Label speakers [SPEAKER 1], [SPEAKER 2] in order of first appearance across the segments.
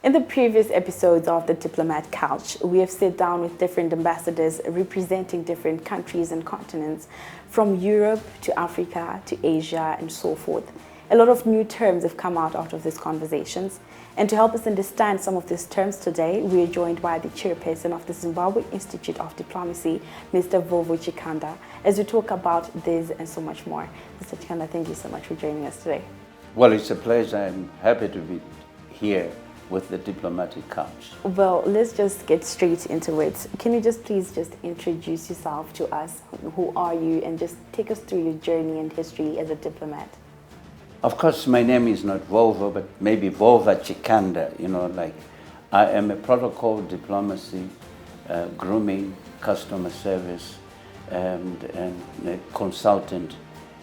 [SPEAKER 1] In the previous episodes of the Diplomat Couch, we have sat down with different ambassadors representing different countries and continents, from Europe to Africa to Asia and so forth. A lot of new terms have come out of these conversations. And to help us understand some of these terms today, we are joined by the Chairperson of the Zimbabwe Institute of Diplomacy, Mr. Vova Chikanda, as we talk about this and so much more. Mr. Chikanda, thank you so much for joining us today.
[SPEAKER 2] Well, it's a pleasure. I'm happy to be here with the Diplomatic Couch.
[SPEAKER 1] Well, let's just get straight into it. Can you please introduce yourself to us? Who are you? And just take us through your journey and history as a diplomat.
[SPEAKER 2] Of course, my name is not Vova, but maybe Vova Chikanda. I am a protocol diplomacy, grooming, customer service, and a consultant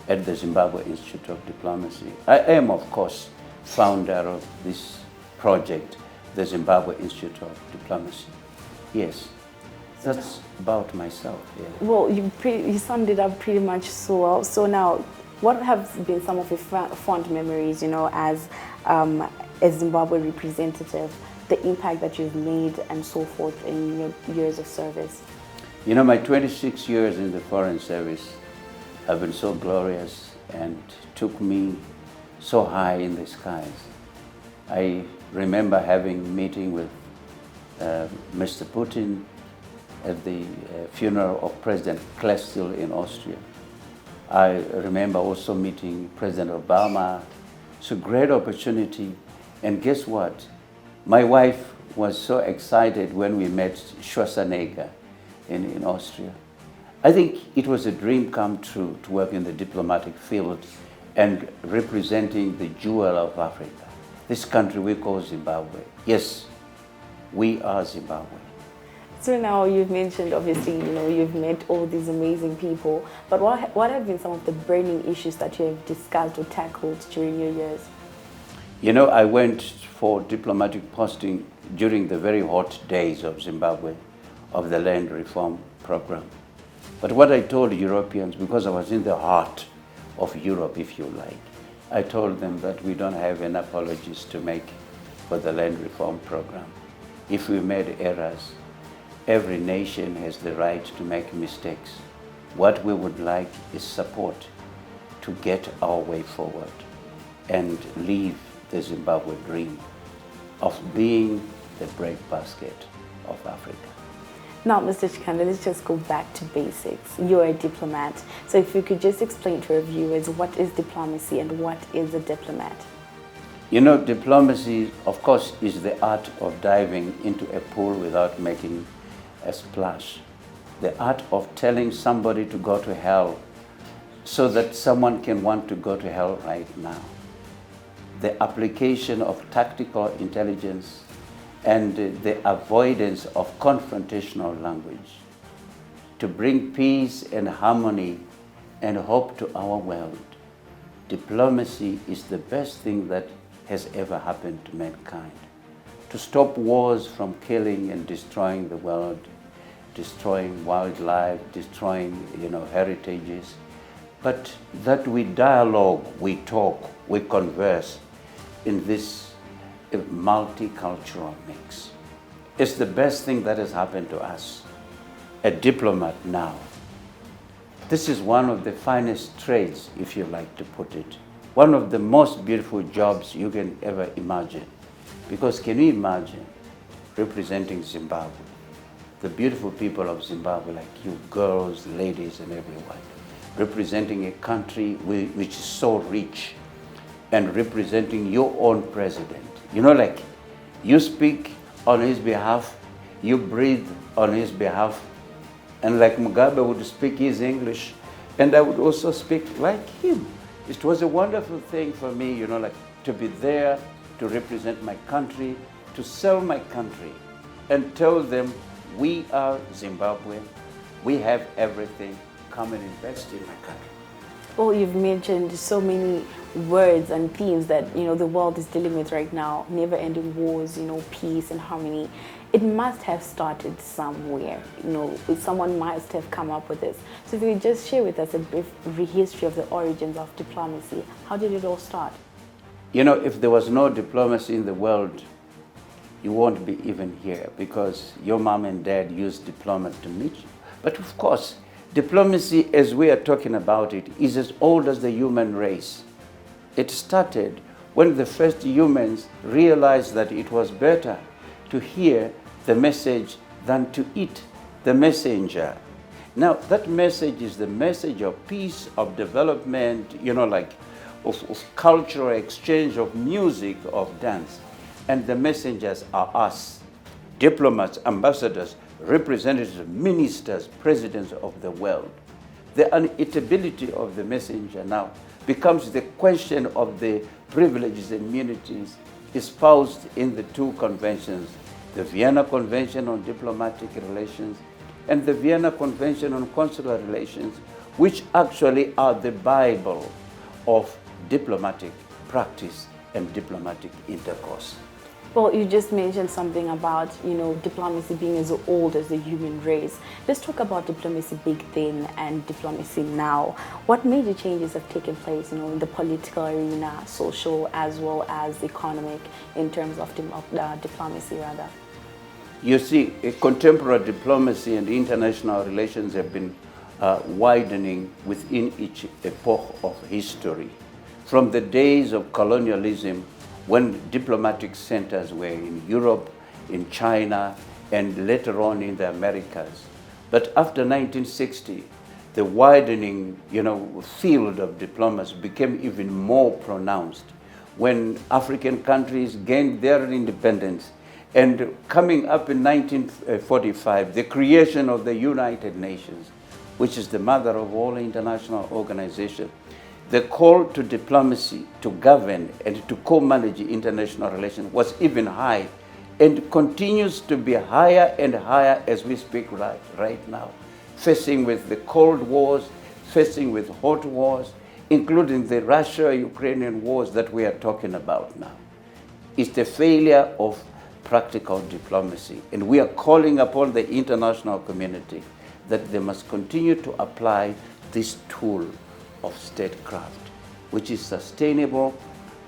[SPEAKER 2] at the Zimbabwe Institute of Diplomacy. I am, of course, founder of this project, the Zimbabwe Institute of Diplomacy. Yes, that's about myself. Yeah.
[SPEAKER 1] Well, you summed it up pretty much so well. So now, what have been some of your fond memories, as a Zimbabwe representative, the impact that you've made and so forth in your years of service?
[SPEAKER 2] My 26 years in the Foreign Service have been so glorious and took me so high in the skies. I remember having a meeting with Mr. Putin at the funeral of President Klestil in Austria. I remember also meeting President Obama. It's a great opportunity. And guess what? My wife was so excited when we met Schwarzenegger in Austria. I think it was a dream come true to work in the diplomatic field and representing the jewel of Africa. This country we call Zimbabwe. Yes, we are Zimbabwe.
[SPEAKER 1] So now you've mentioned, obviously, you've met all these amazing people, but what have been some of the burning issues that you have discussed or tackled during your years?
[SPEAKER 2] I went for diplomatic posting during the very hot days of Zimbabwe, of the land reform program. But what I told Europeans, because I was in the heart of Europe, if you like, I told them that we don't have any apologies to make for the land reform program. If we made errors, every nation has the right to make mistakes. What we would like is support to get our way forward and live the Zimbabwe dream of being the breadbasket of Africa.
[SPEAKER 1] Now, Mr. Chikanda, let's just go back to basics. You're a diplomat. So if you could just explain to our viewers what is diplomacy and what is a diplomat?
[SPEAKER 2] Diplomacy, of course, is the art of diving into a pool without making a splash. The art of telling somebody to go to hell so that someone can want to go to hell right now. The application of tactical intelligence and the avoidance of confrontational language to bring peace and harmony and hope to our world. Diplomacy is the best thing that has ever happened to mankind. To stop wars from killing and destroying the world, destroying wildlife, destroying, heritages, but that we dialogue, we talk, we converse in this multicultural mix. It's the best thing that has happened to us. A diplomat now. This is one of the finest trades, if you like to put it. One of the most beautiful jobs you can ever imagine. Because can you imagine representing Zimbabwe? The beautiful people of Zimbabwe, like you, girls, ladies, and everyone. Representing a country which is so rich and representing your own president. You speak on his behalf, you breathe on his behalf, and like Mugabe would speak his English, and I would also speak like him. It was a wonderful thing for me, to be there, to represent my country, to sell my country, and tell them, we are Zimbabwe, we have everything, come and invest in my country.
[SPEAKER 1] Well, you've mentioned so many words and themes that, the world is dealing with right now. Never-ending wars, peace and harmony. It must have started somewhere. Someone must have come up with this. So if you could just share with us a brief history of the origins of diplomacy. How did it all start?
[SPEAKER 2] If there was no diplomacy in the world, you won't be even here because your mom and dad used Diplomat to meet you. But of course, diplomacy, as we are talking about it, is as old as the human race. It started when the first humans realized that it was better to hear the message than to eat the messenger. Now, that message is the message of peace, of development, of cultural exchange, of music, of dance. And the messengers are us, diplomats, ambassadors, representatives, ministers, presidents of the world. The uneatability of the messenger now becomes the question of the privileges and immunities espoused in the two conventions, the Vienna Convention on Diplomatic Relations and the Vienna Convention on Consular Relations, which actually are the Bible of diplomatic practice and diplomatic intercourse.
[SPEAKER 1] Well, you just mentioned something about, diplomacy being as old as the human race. Let's talk about diplomacy back then and diplomacy now. What major changes have taken place, in the political arena, social, as well as economic, in terms of diplomacy, rather?
[SPEAKER 2] You see, contemporary diplomacy and international relations have been widening within each epoch of history. From the days of colonialism, when diplomatic centers were in Europe, in China, and later on in the Americas. But after 1960, the widening, field of diplomacy became even more pronounced when African countries gained their independence. And coming up in 1945, the creation of the United Nations, which is the mother of all international organizations, the call to diplomacy to govern and to co-manage international relations was even high and continues to be higher and higher as we speak right now, facing with the Cold Wars, facing with hot wars, including the Russia-Ukrainian wars that we are talking about now. It's the failure of practical diplomacy, and we are calling upon the international community that they must continue to apply this tool of statecraft, which is sustainable,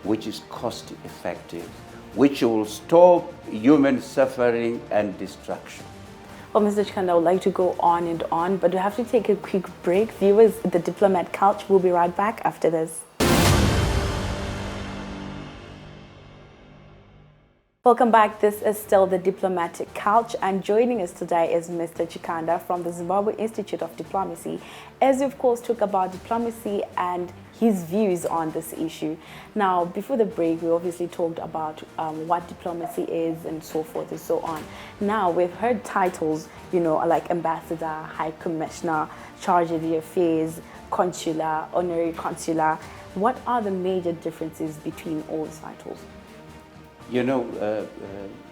[SPEAKER 2] which is cost-effective, which will stop human suffering and destruction.
[SPEAKER 1] Well, Mr. Chikanda, I would like to go on and on, but we have to take a quick break. Viewers, the Diplomat Couch will be right back after this. Welcome back. This is still the Diplomatic Couch, and joining us today is Mr. Chikanda from the Zimbabwe Institute of Diplomacy, as we of course talk about diplomacy and his views on this issue. Now, before the break, we obviously talked about what diplomacy is and so forth and so on. Now, we've heard titles, like ambassador, high commissioner, charge of the affairs, consular, honorary consular. What are the major differences between all these titles?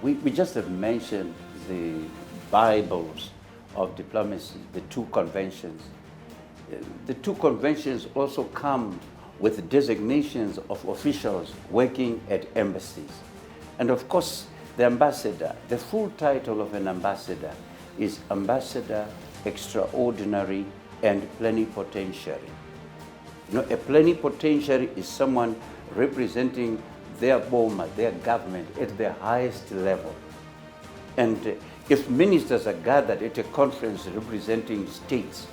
[SPEAKER 2] We just have mentioned the Bibles of diplomacy, the two conventions. The two conventions also come with designations of officials working at embassies. And of course, the ambassador, the full title of an ambassador is Ambassador Extraordinary and Plenipotentiary. A plenipotentiary is someone representing their Boma, their government at the highest level. And if ministers are gathered at a conference representing states,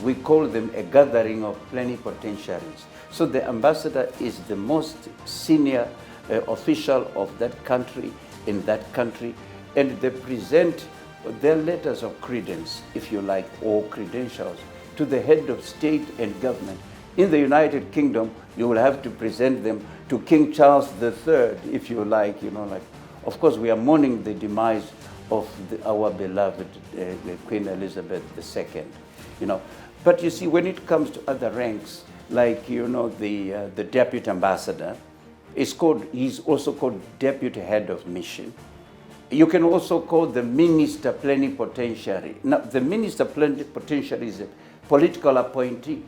[SPEAKER 2] we call them a gathering of plenipotentiaries. So the ambassador is the most senior official of that country in that country, and they present their letters of credence, if you like, or credentials to the head of state and government. In the United Kingdom, you will have to present them to King Charles III, if you like, of course, we are mourning the demise of our beloved Queen Elizabeth II, But you see, when it comes to other ranks, like, the deputy ambassador, he's also called deputy head of mission. You can also call the minister plenipotentiary. Now, the minister plenipotentiary is a political appointee.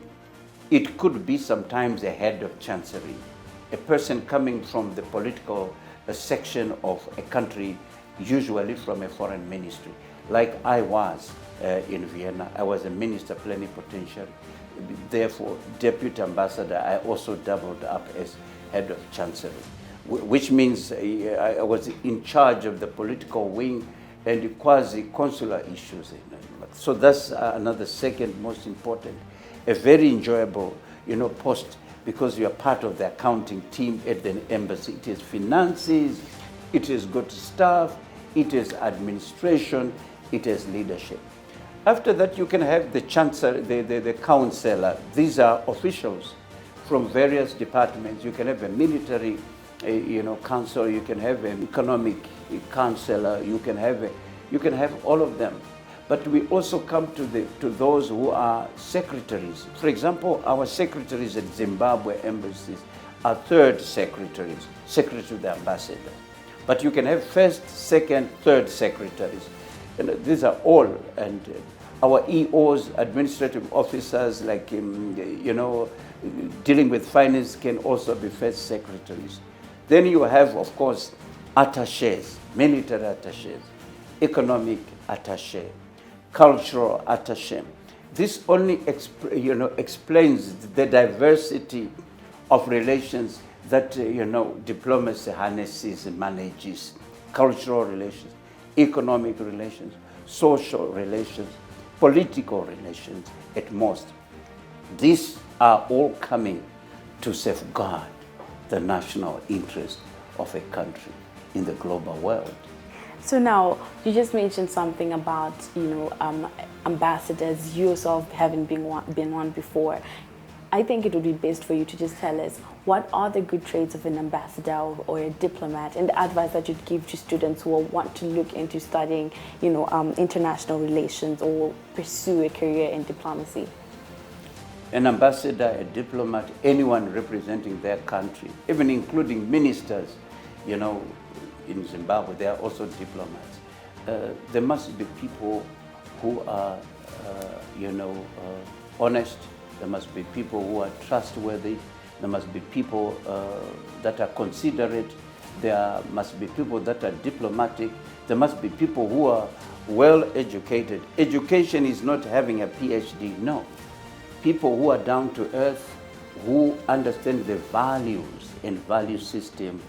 [SPEAKER 2] It could be sometimes a head of chancery, a person coming from the political section of a country, usually from a foreign ministry. Like I was in Vienna, I was a minister plenipotentiary. Therefore, deputy ambassador, I also doubled up as head of chancery. which means I was in charge of the political wing and quasi-consular issues. So that's another second most important, a very enjoyable, post, because you are part of the accounting team at the embassy. It is finances, it is good staff, it is administration, it is leadership. After that, you can have the chancellor, the counselor. These are officials from various departments. You can have a military, counselor. You can have an economic counselor. You can have all of them. But we also come to those who are secretaries. For example, our secretaries at Zimbabwe embassies are third secretaries, secretary to the ambassador. But you can have first, second, third secretaries. And these are all, and our EOs, administrative officers, like, dealing with finance can also be first secretaries. Then you have, of course, attachés, military attachés, economic attaché, cultural attaché. This only explains the diversity of relations that, diplomacy harnesses and manages: cultural relations, economic relations, social relations, political relations at most. These are all coming to safeguard the national interest of a country in the global world.
[SPEAKER 1] So now, you just mentioned something about, ambassadors, you yourself having been one before. I think it would be best for you to just tell us what are the good traits of an ambassador or a diplomat, and the advice that you'd give to students who want to look into studying, international relations or pursue a career in diplomacy.
[SPEAKER 2] An ambassador, a diplomat, anyone representing their country, even including ministers, in Zimbabwe, they are also diplomats. There must be people who are, honest. There must be people who are trustworthy. There must be people that are considerate. There must be people that are diplomatic. There must be people who are well educated. Education is not having a PhD, no. People who are down to earth, who understand the values and value system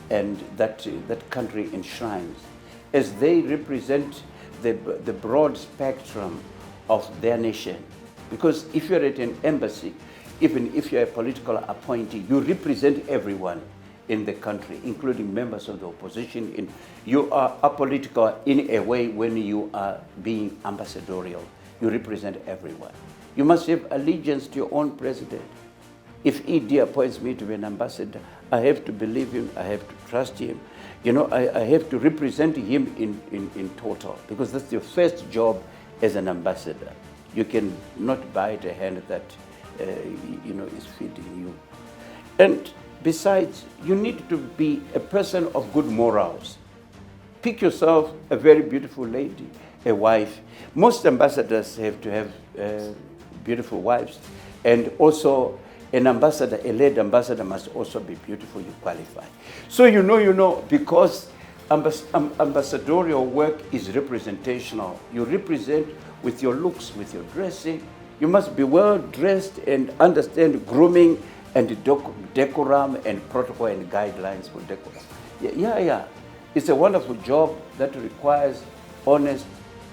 [SPEAKER 2] and that country enshrines, as they represent the broad spectrum of their nation. Because if you're at an embassy, even if you're a political appointee, you represent everyone in the country, including members of the opposition. You are apolitical in a way when you are being ambassadorial. You represent everyone. You must have allegiance to your own president. If ED appoints me to be an ambassador, I have to believe him, I have to trust him. I have to represent him in total, because that's your first job as an ambassador. You can not bite a hand that is feeding you. And besides, you need to be a person of good morals. Pick yourself a very beautiful lady, a wife. Most ambassadors have to have beautiful wives. And also, an ambassador, a lady ambassador, must also be beautiful. You qualify. So because ambassadorial work is representational. You represent with your looks, with your dressing. You must be well dressed and understand grooming and decorum and protocol and guidelines for decorum. Yeah. It's a wonderful job that requires honest,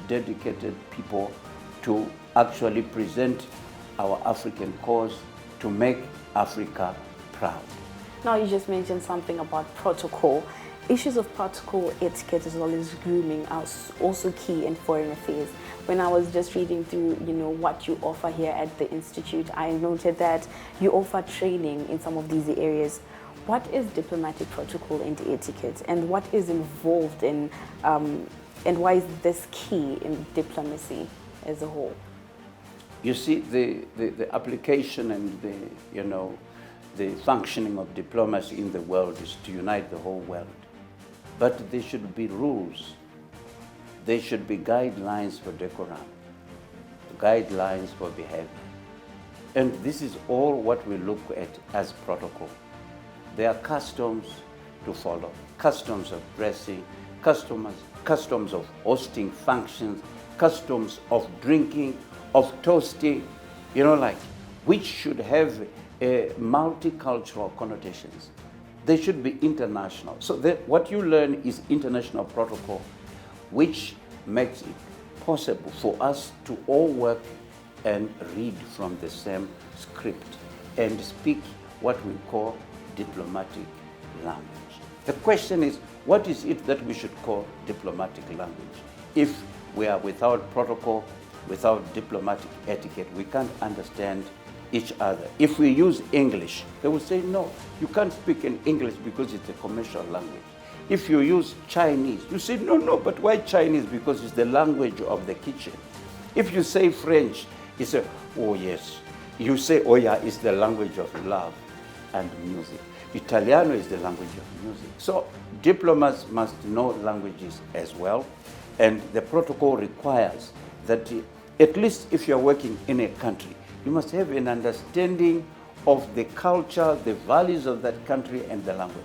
[SPEAKER 2] dedicated people to actually present our African cause, to make Africa proud.
[SPEAKER 1] Now, you just mentioned something about protocol. Issues of protocol, etiquette, as well as grooming are also key in foreign affairs. When I was just reading through, what you offer here at the Institute, I noted that you offer training in some of these areas. What is diplomatic protocol and etiquette, and what is involved in, and why is this key in diplomacy as a whole?
[SPEAKER 2] You see, the application and the functioning of diplomacy in the world is to unite the whole world. But there should be rules. There should be guidelines for decorum, guidelines for behavior. And this is all what we look at as protocol. There are customs to follow, customs of dressing, customs of hosting functions, customs of drinking, of toasting, which should have multicultural connotations. they should be international. So what you learn is international protocol, which makes it possible for us to all work and read from the same script and speak what we call diplomatic language. The question is, what is it that we should call diplomatic language? If we are without protocol, without diplomatic etiquette, we can't understand each other. If we use English, they will say, no, you can't speak in English because it's a commercial language. If you use Chinese, you say, no, but why Chinese? Because it's the language of the kitchen. If you say French, you say, oh yes. You say, oh yeah, it's the language of love and music. Italiano is the language of music. So diplomats must know languages as well. And the protocol requires that at least if you're working in a country, you must have an understanding of the culture, the values of that country, and the language.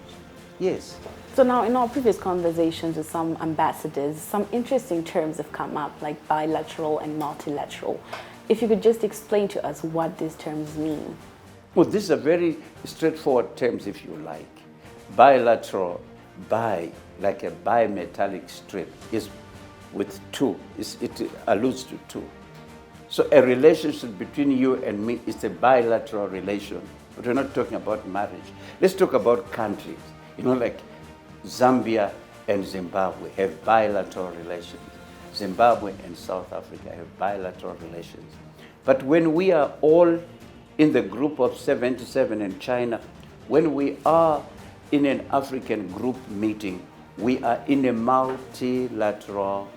[SPEAKER 2] Yes.
[SPEAKER 1] So now, in our previous conversations with some ambassadors, some interesting terms have come up, like bilateral and multilateral. If you could just explain to us what these terms mean.
[SPEAKER 2] Well, these are very straightforward terms, if you like. Bilateral, like a bimetallic strip, is with two. It alludes to two. So a relationship between you and me is a bilateral relation, but we're not talking about marriage. Let's talk about countries. Like Zambia and Zimbabwe have bilateral relations. Zimbabwe and South Africa have bilateral relations. But when we are all in the group of 77 in China, when we are in an African group meeting, we are in a multilateral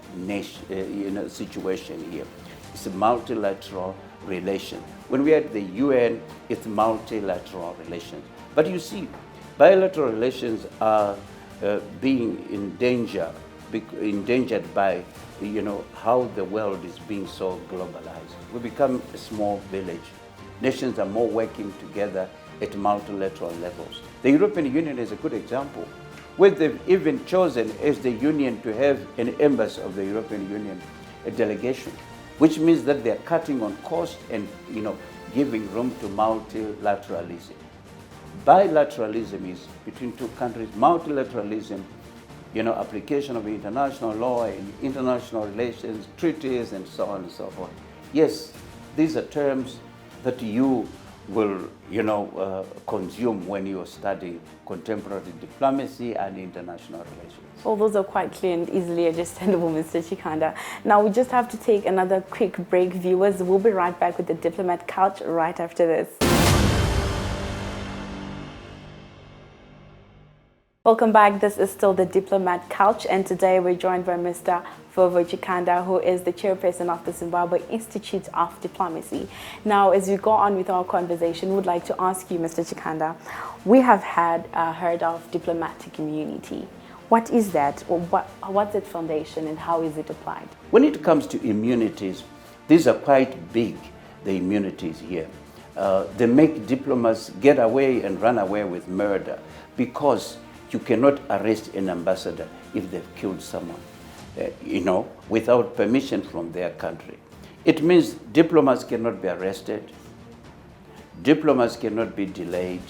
[SPEAKER 2] situation here. It's a multilateral relation. When we are at the UN, it's multilateral relations. But you see, bilateral relations are being endangered by how the world is being so globalized. We become a small village. Nations are more working together at multilateral levels. The European Union is a good example, where they've even chosen as the union to have an embassy of the European Union, a delegation, which means that they're cutting on cost and giving room to multilateralism. Bilateralism is between two countries. Multilateralism, application of international law and international relations, treaties, and so on and so forth. Yes, these are terms that you will, consume when you're studying contemporary diplomacy and international relations.
[SPEAKER 1] Well, those are quite clear and easily understandable, Mr. Chikanda. Now, we just have to take another quick break, viewers. We'll be right back with the Diplomat Couch right after this. Welcome back. This is still the Diplomat Couch, and today we're joined by Mr. Vova Chikanda, who is the chairperson of the Zimbabwe Institute of Diplomacy. Now, as we go on with our conversation, we would like to ask you, Mr. Chikanda, we have heard of diplomatic immunity. What is that, or what's its foundation, and how is it applied?
[SPEAKER 2] When it comes to immunities, these are quite big, the immunities here. They make diplomats get away and run away with murder, because you cannot arrest an ambassador if they've killed someone, without permission from their country. It means diplomats cannot be arrested, diplomats cannot be delayed,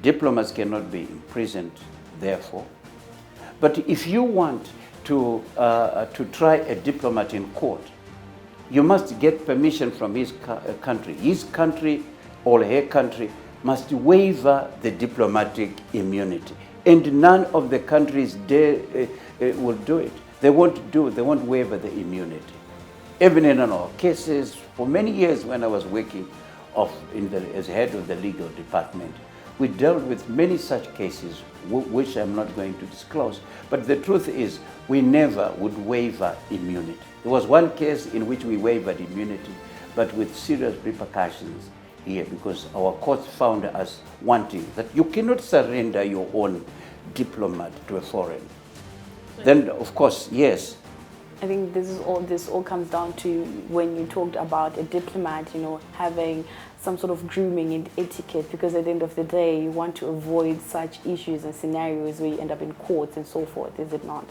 [SPEAKER 2] diplomats cannot be imprisoned, therefore. But if you want to try a diplomat in court, you must get permission from his country. His country or her country must waiver the diplomatic immunity. And none of the countries will do it. They won't waiver the immunity. Even in our cases, for many years when I was working as head of the legal department, we dealt with many such cases, which I'm not going to disclose. But the truth is, we never would waiver immunity. There was one case in which we waived immunity, but with serious repercussions here, because our courts found us wanting that you cannot surrender your own diplomat to a foreign. Then, of course, yes.
[SPEAKER 1] I think this all comes down to when you talked about a diplomat, having some sort of grooming and etiquette, because at the end of the day, you want to avoid such issues and scenarios where you end up in courts and so forth, is it not?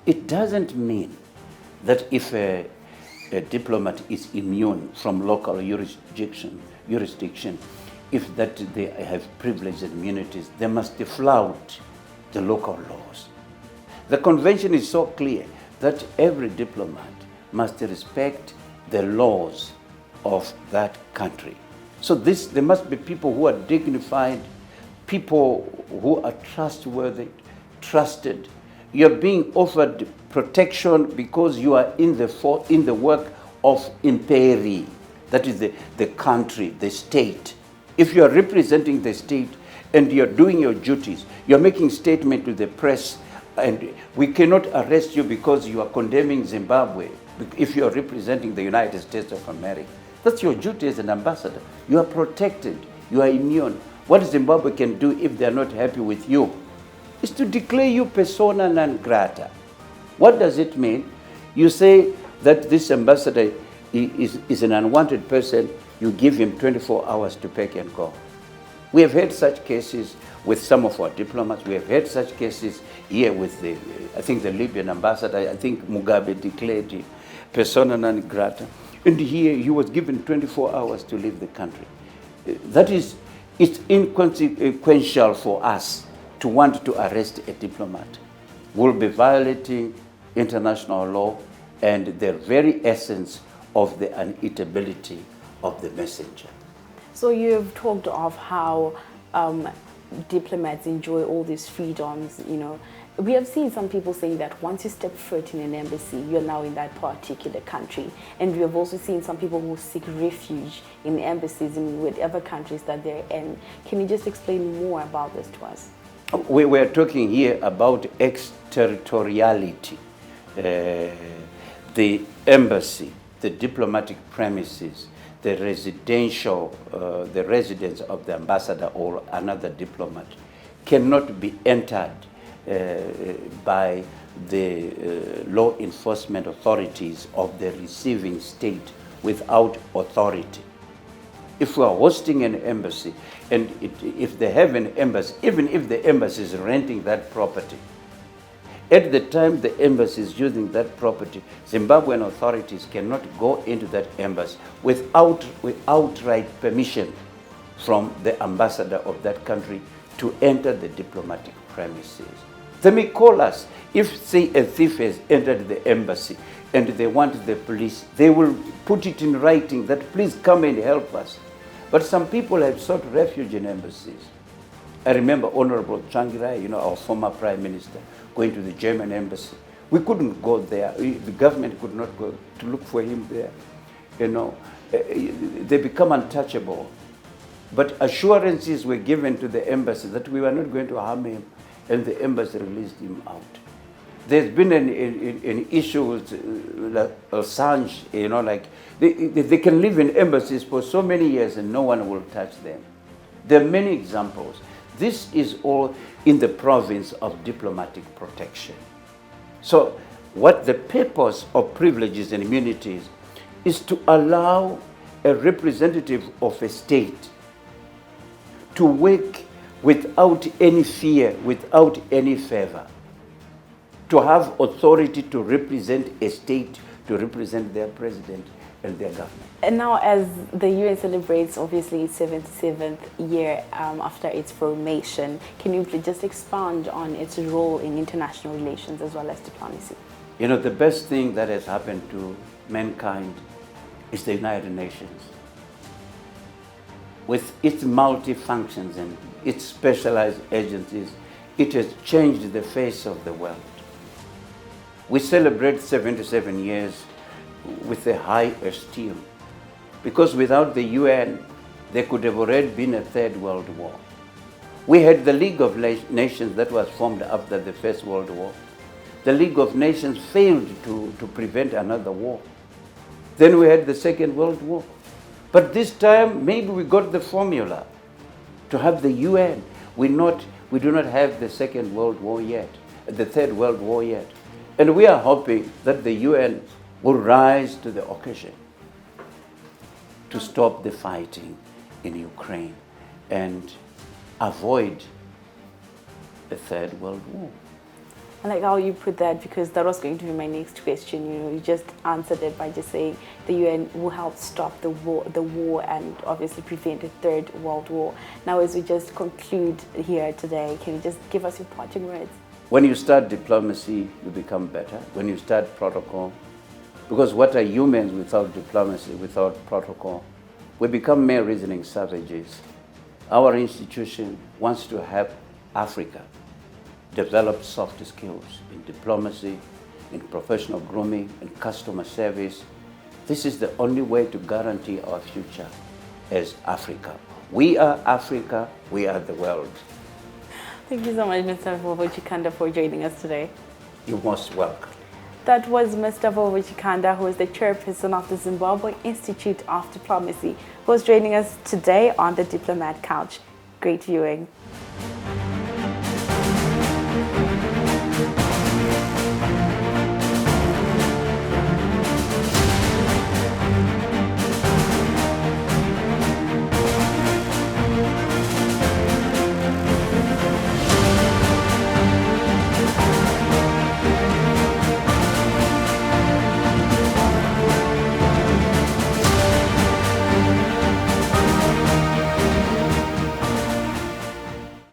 [SPEAKER 2] It doesn't mean that if a diplomat is immune from local jurisdiction, if that they have privileged immunities, they must flout the local laws. The convention is so clear that every diplomat must respect the laws of that country. So there must be people who are dignified, people who are trustworthy, trusted. You're being offered protection because you are in the work of imperi, that is the country, the state. If you are representing the state and you're doing your duties, you're making statement to the press, and we cannot arrest you because you are condemning Zimbabwe if you are representing the United States of America. That's your duty as an ambassador. You are protected. You are immune. What Zimbabwe can do if they are not happy with you is to declare you persona non grata. What does it mean? You say that this ambassador is an unwanted person, you give him 24 hours to pack and go. We have had such cases with some of our diplomats. We have had such cases here with I think the Libyan ambassador. I think Mugabe declared him persona non grata. And here he was given 24 hours to leave the country. It's inconsequential for us to want to arrest a diplomat. We'll be violating international law and the very essence of the uneatability of the messenger.
[SPEAKER 1] So you've talked of how diplomats enjoy all these freedoms, you know. We have seen some people saying that once you step foot in an embassy, you're now in that particular country. And we have also seen some people who seek refuge in embassies in whatever countries that they're in. Can you just explain more about this to us?
[SPEAKER 2] We're talking here about exterritoriality. The embassy, the diplomatic premises, the residence of the ambassador or another diplomat cannot be entered by the law enforcement authorities of the receiving state without authority. If we are hosting an embassy, and if they have an embassy, even if the embassy is renting that property, at the time the embassy is using that property, Zimbabwean authorities cannot go into that embassy without outright permission from the ambassador of that country to enter the diplomatic premises. They may call us. If, say, a thief has entered the embassy and they want the police, they will put it in writing that please come and help us. But some people have sought refuge in embassies. I remember Honorable Tsvangirai, our former prime minister, going to the German embassy. We couldn't go there. The government could not go to look for him there. They become untouchable. But assurances were given to the embassy that we were not going to harm him, and the embassy released him out. There's been an issue with Assange, they can live in embassies for so many years and no one will touch them. There are many examples. This is all in the province of diplomatic protection. So what the purpose of privileges and immunities is to allow a representative of a state to work without any fear, without any favor, to have authority to represent a state, to represent their president and their government.
[SPEAKER 1] And now, as the UN celebrates, obviously, its 77th year after its formation, can you just expand on its role in international relations as well as diplomacy?
[SPEAKER 2] The best thing that has happened to mankind is the United Nations. With its multi-functions and its specialized agencies, it has changed the face of the world. We celebrate 77 years with a high esteem, because without the UN, there could have already been a Third World War. We had the League of Nations that was formed after the First World War. The League of Nations failed to prevent another war. Then we had the Second World War. But this time, maybe we got the formula to have the UN. We do not have the Second World War yet, the Third World War yet. And we are hoping that the UN will rise to the occasion to stop the fighting in Ukraine and avoid a Third World War.
[SPEAKER 1] I like how you put that, because that was going to be my next question. You know, you just answered it by just saying the UN will help stop the war and obviously prevent a third world war. Now, as we just conclude here today, can you just give us your parting words?
[SPEAKER 2] When you start diplomacy, you become better. When you start protocol, because what are humans without diplomacy, without protocol? We become mere reasoning savages. Our institution wants to help Africa develop soft skills in diplomacy, in professional grooming, in customer service. This is the only way to guarantee our future as Africa. We are Africa, we are the world.
[SPEAKER 1] Thank you so much, Mr. Vova Chikanda, for joining us today.
[SPEAKER 2] You're most welcome.
[SPEAKER 1] That was Mr. Vova Chikanda, who is the chairperson of the Zimbabwe Institute of Diplomacy, who was joining us today on the Diplomat Couch. Great viewing.